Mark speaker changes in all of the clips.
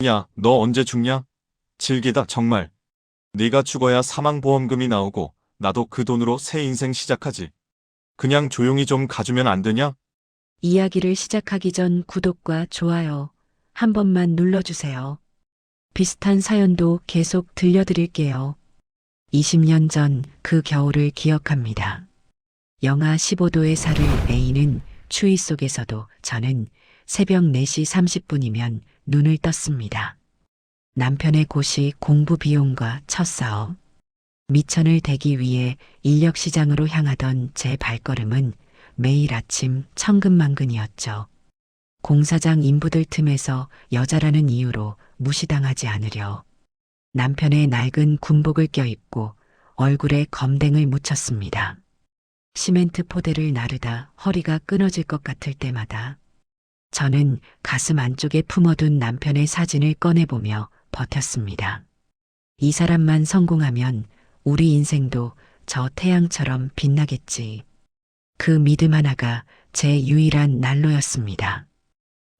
Speaker 1: 야, 너 언제 죽냐? 질기다, 정말. 네가 죽어야 사망보험금이 나오고 나도 그 돈으로 새 인생 시작하지. 그냥 조용히 좀 가주면 안 되냐?
Speaker 2: 이야기를 시작하기 전 구독과 좋아요 한 번만 눌러주세요. 비슷한 사연도 계속 들려드릴게요. 20년 전 그 겨울을 기억합니다. 영하 15도의 살을 A는 추위 속에서도 저는 새벽 4시 30분이면 눈을 떴습니다. 남편의 고시 공부 비용과 첫 사업, 미천을 대기 위해 인력시장으로 향하던 제 발걸음은 매일 아침 천근만근이었죠. 공사장 인부들 틈에서 여자라는 이유로 무시당하지 않으려 남편의 낡은 군복을 껴입고 얼굴에 검댕을 묻혔습니다. 시멘트 포대를 나르다 허리가 끊어질 것 같을 때마다 저는 가슴 안쪽에 품어둔 남편의 사진을 꺼내보며 버텼습니다. 이 사람만 성공하면 우리 인생도 저 태양처럼 빛나겠지. 그 믿음 하나가 제 유일한 난로였습니다.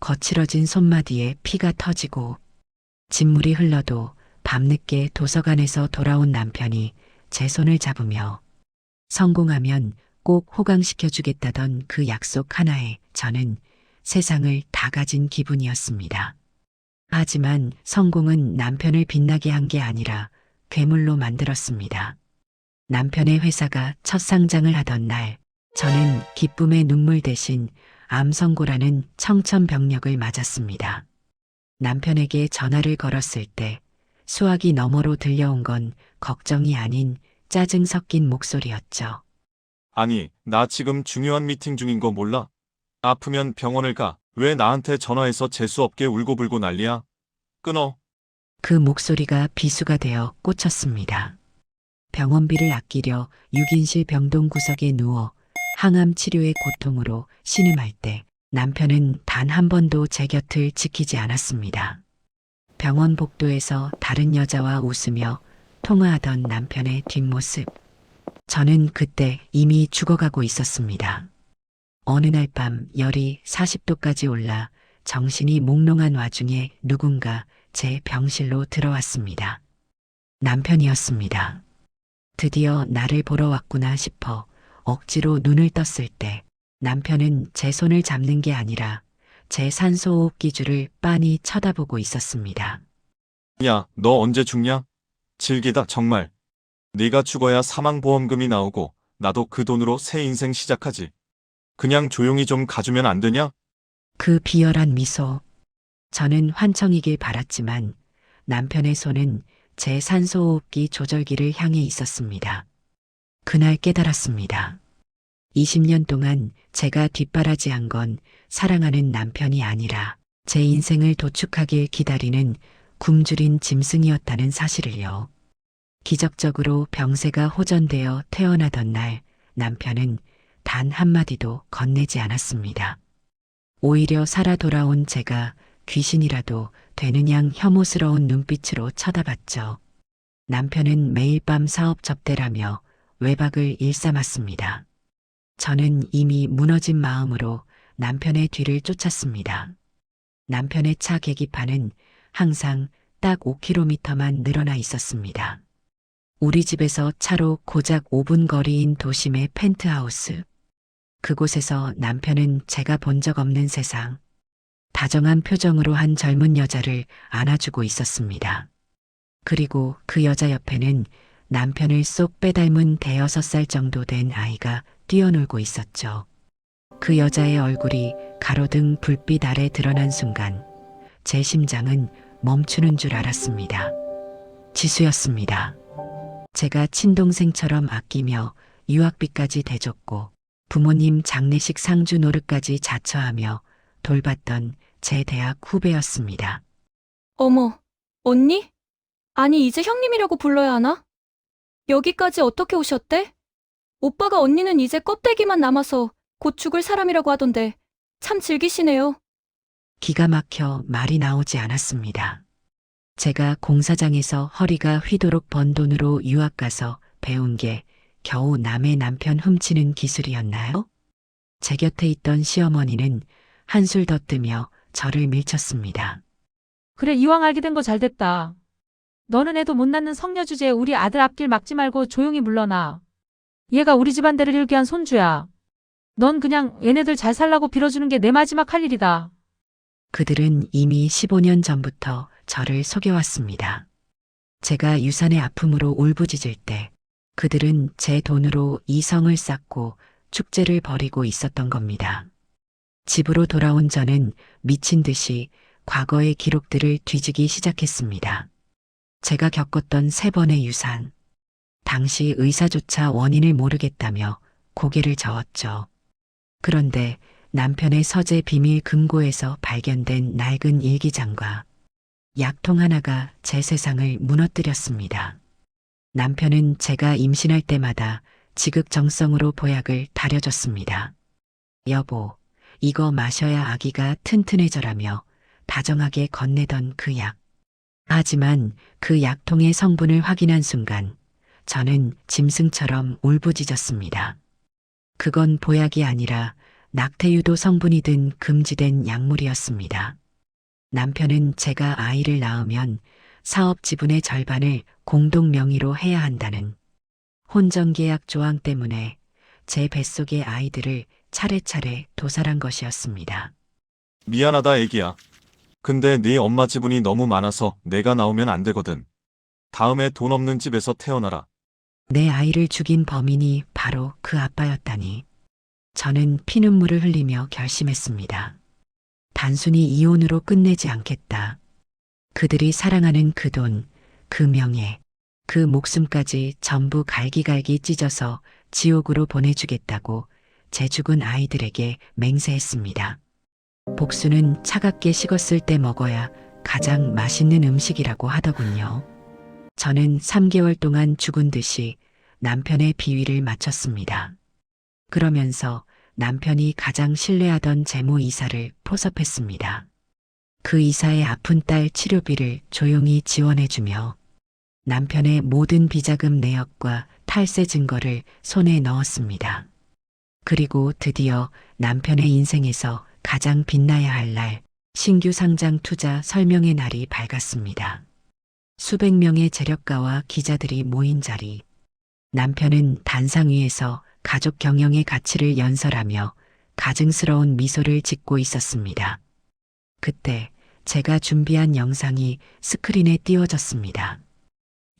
Speaker 2: 거칠어진 손마디에 피가 터지고 진물이 흘러도 밤늦게 도서관에서 돌아온 남편이 제 손을 잡으며 성공하면 꼭 호강시켜주겠다던 그 약속 하나에 저는 세상을 다 가진 기분이었습니다. 하지만 성공은 남편을 빛나게 한 게 아니라 괴물로 만들었습니다. 남편의 회사가 첫 상장을 하던 날, 저는 기쁨의 눈물 대신 암 선고라는 청천벽력을 맞았습니다. 남편에게 전화를 걸었을 때 수화기 너머로 들려온 건 걱정이 아닌 짜증 섞인 목소리였죠.
Speaker 1: 아니, 나 지금 중요한 미팅 중인 거 몰라? 아프면 병원을 가. 왜 나한테 전화해서 재수없게 울고불고 난리야? 끊어.
Speaker 2: 그 목소리가 비수가 되어 꽂혔습니다. 병원비를 아끼려 6인실 병동 구석에 누워 항암 치료의 고통으로 신음할 때 남편은 단 한 번도 제 곁을 지키지 않았습니다. 병원 복도에서 다른 여자와 웃으며 통화하던 남편의 뒷모습. 저는 그때 이미 죽어가고 있었습니다. 어느 날 밤 열이 40도까지 올라 정신이 몽롱한 와중에 누군가 제 병실로 들어왔습니다. 남편이었습니다. 드디어 나를 보러 왔구나 싶어 억지로 눈을 떴을 때 남편은 제 손을 잡는 게 아니라 제 산소호흡 기줄을 빤히 쳐다보고 있었습니다.
Speaker 1: 야, 너 언제 죽냐? 질기다, 정말. 네가 죽어야 사망보험금이 나오고 나도 그 돈으로 새 인생 시작하지. 그냥 조용히 좀 가주면 안 되냐?
Speaker 2: 그 비열한 미소. 저는 환청이길 바랐지만 남편의 손은 제 산소호흡기 조절기를 향해 있었습니다. 그날 깨달았습니다. 20년 동안 제가 뒷바라지한 건 사랑하는 남편이 아니라 제 인생을 도축하길 기다리는 굶주린 짐승이었다는 사실을요. 기적적으로 병세가 호전되어 태어나던 날 남편은 단 한마디도 건네지 않았습니다. 오히려 살아 돌아온 제가 귀신이라도 되는 양 혐오스러운 눈빛으로 쳐다봤죠. 남편은 매일 밤 사업 접대라며 외박을 일삼았습니다. 저는 이미 무너진 마음으로 남편의 뒤를 쫓았습니다. 남편의 차 계기판은 항상 딱 5km만 늘어나 있었습니다. 우리 집에서 차로 고작 5분 거리인 도심의 펜트하우스. 그곳에서 남편은 제가 본 적 없는 세상, 다정한 표정으로 한 젊은 여자를 안아주고 있었습니다. 그리고 그 여자 옆에는 남편을 쏙 빼닮은 대여섯 살 정도 된 아이가 뛰어놀고 있었죠. 그 여자의 얼굴이 가로등 불빛 아래 드러난 순간 제 심장은 멈추는 줄 알았습니다. 지수였습니다. 제가 친동생처럼 아끼며 유학비까지 대줬고 부모님 장례식 상주 노릇까지 자처하며 돌봤던 제 대학 후배였습니다.
Speaker 3: 어머, 언니? 아니, 이제 형님이라고 불러야 하나? 여기까지 어떻게 오셨대? 오빠가 언니는 이제 껍데기만 남아서 곧 죽을 사람이라고 하던데 참 즐기시네요.
Speaker 2: 기가 막혀 말이 나오지 않았습니다. 제가 공사장에서 허리가 휘도록 번 돈으로 유학 가서 배운 게 겨우 남의 남편 훔치는 기술이었나요? 제 곁에 있던 시어머니는 한술 더 뜨며 저를 밀쳤습니다.
Speaker 4: 그래, 이왕 알게 된 거 잘 됐다. 너는 애도 못 낳는 성녀 주제에 우리 아들 앞길 막지 말고 조용히 물러나. 얘가 우리 집안대를 일게 한 손주야. 넌 그냥 얘네들 잘 살라고 빌어주는 게 내 마지막 할 일이다.
Speaker 2: 그들은 이미 15년 전부터 저를 속여왔습니다. 제가 유산의 아픔으로 울부짖을 때 그들은 제 돈으로 이성을 쌓고 축제를 벌이고 있었던 겁니다. 집으로 돌아온 저는 미친 듯이 과거의 기록들을 뒤지기 시작했습니다. 제가 겪었던 3번의 유산. 당시 의사조차 원인을 모르겠다며 고개를 저었죠. 그런데 남편의 서재 비밀 금고에서 발견된 낡은 일기장과 약통 하나가 제 세상을 무너뜨렸습니다. 남편은 제가 임신할 때마다 지극정성으로 보약을 다려줬습니다. 여보, 이거 마셔야 아기가 튼튼해져라며 다정하게 건네던 그 약. 하지만 그 약통의 성분을 확인한 순간 저는 짐승처럼 울부짖었습니다. 그건 보약이 아니라 낙태유도 성분이 든 금지된 약물이었습니다. 남편은 제가 아이를 낳으면 사업 지분의 절반을 공동 명의로 해야 한다는 혼전계약 조항 때문에 제 뱃속의 아이들을 차례차례 도살한 것이었습니다.
Speaker 1: 미안하다, 애기야. 근데 네 엄마 지분이 너무 많아서 내가 나오면 안 되거든. 다음에 돈 없는 집에서 태어나라.
Speaker 2: 내 아이를 죽인 범인이 바로 그 아빠였다니. 저는 피눈물을 흘리며 결심했습니다. 단순히 이혼으로 끝내지 않겠다. 그들이 사랑하는 그 돈, 그 명예, 그 목숨까지 전부 갈기갈기 찢어서 지옥으로 보내주겠다고 제 죽은 아이들에게 맹세했습니다. 복수는 차갑게 식었을 때 먹어야 가장 맛있는 음식이라고 하더군요. 저는 3개월 동안 죽은 듯이 남편의 비위를 맞췄습니다. 그러면서 남편이 가장 신뢰하던 재무 이사를 포섭했습니다. 그 이사의 아픈 딸 치료비를 조용히 지원해주며 남편의 모든 비자금 내역과 탈세 증거를 손에 넣었습니다. 그리고 드디어 남편의 인생에서 가장 빛나야 할 날, 신규 상장 투자 설명의 날이 밝았습니다. 수백 명의 재력가와 기자들이 모인 자리. 남편은 단상 위에서 가족 경영의 가치를 연설하며 가증스러운 미소를 짓고 있었습니다. 그때 제가 준비한 영상이 스크린에 띄워졌습니다.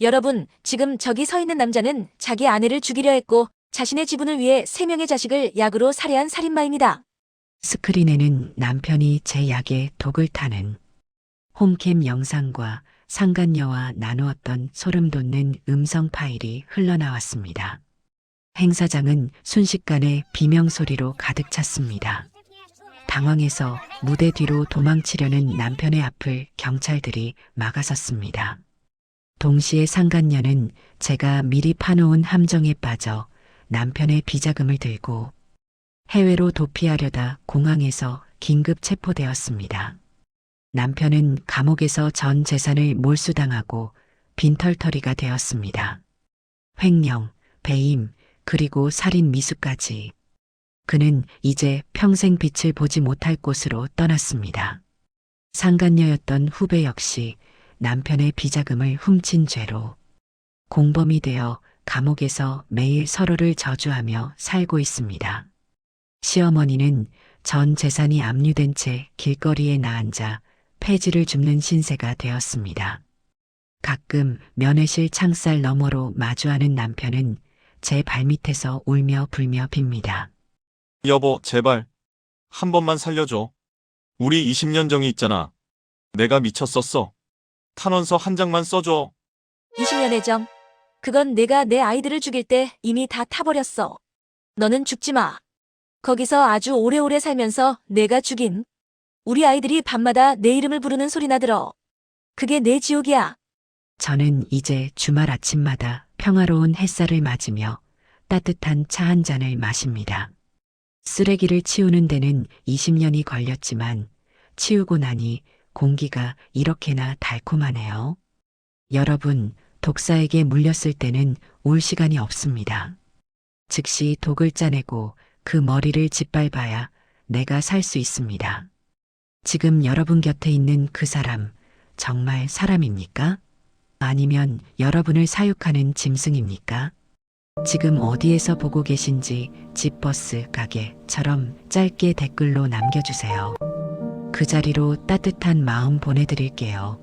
Speaker 5: 여러분, 지금 저기 서 있는 남자는 자기 아내를 죽이려 했고 자신의 지분을 위해 3명의 자식을 약으로 살해한 살인마입니다.
Speaker 2: 스크린에는 남편이 제 약에 독을 타는 홈캠 영상과 상간녀와 나누었던 소름 돋는 음성 파일이 흘러나왔습니다. 행사장은 순식간에 비명소리로 가득 찼습니다. 당황해서 무대 뒤로 도망치려는 남편의 앞을 경찰들이 막아섰습니다. 동시에 상간녀는 제가 미리 파놓은 함정에 빠져 남편의 비자금을 들고 해외로 도피하려다 공항에서 긴급 체포되었습니다. 남편은 감옥에서 전 재산을 몰수당하고 빈털터리가 되었습니다. 횡령, 배임, 그리고 살인 미수까지. 그는 이제 평생 빛을 보지 못할 곳으로 떠났습니다. 상간녀였던 후배 역시 남편의 비자금을 훔친 죄로 공범이 되어 감옥에서 매일 서로를 저주하며 살고 있습니다. 시어머니는 전 재산이 압류된 채 길거리에 나앉아 폐지를 줍는 신세가 되었습니다. 가끔 면회실 창살 너머로 마주하는 남편은 제 발밑에서 울며 불며 빕니다.
Speaker 1: 여보, 제발. 한 번만 살려줘. 우리 20년 정이 있잖아. 내가 미쳤었어. 탄원서 한 장만 써줘.
Speaker 5: 20년의 정. 그건 내가 내 아이들을 죽일 때 이미 다 타버렸어. 너는 죽지 마. 거기서 아주 오래오래 살면서 내가 죽인 우리 아이들이 밤마다 내 이름을 부르는 소리나 들어. 그게 내 지옥이야.
Speaker 2: 저는 이제 주말 아침마다 평화로운 햇살을 맞으며 따뜻한 차 한 잔을 마십니다. 쓰레기를 치우는 데는 20년이 걸렸지만 치우고 나니 공기가 이렇게나 달콤하네요. 여러분, 독사에게 물렸을 때는 울 시간이 없습니다. 즉시 독을 짜내고 그 머리를 짓밟아야 내가 살 수 있습니다. 지금 여러분 곁에 있는 그 사람, 정말 사람입니까? 아니면 여러분을 사육하는 짐승입니까? 지금 어디에서 보고 계신지 집, 버스, 가게처럼 짧게 댓글로 남겨주세요. 그 자리로 따뜻한 마음 보내드릴게요.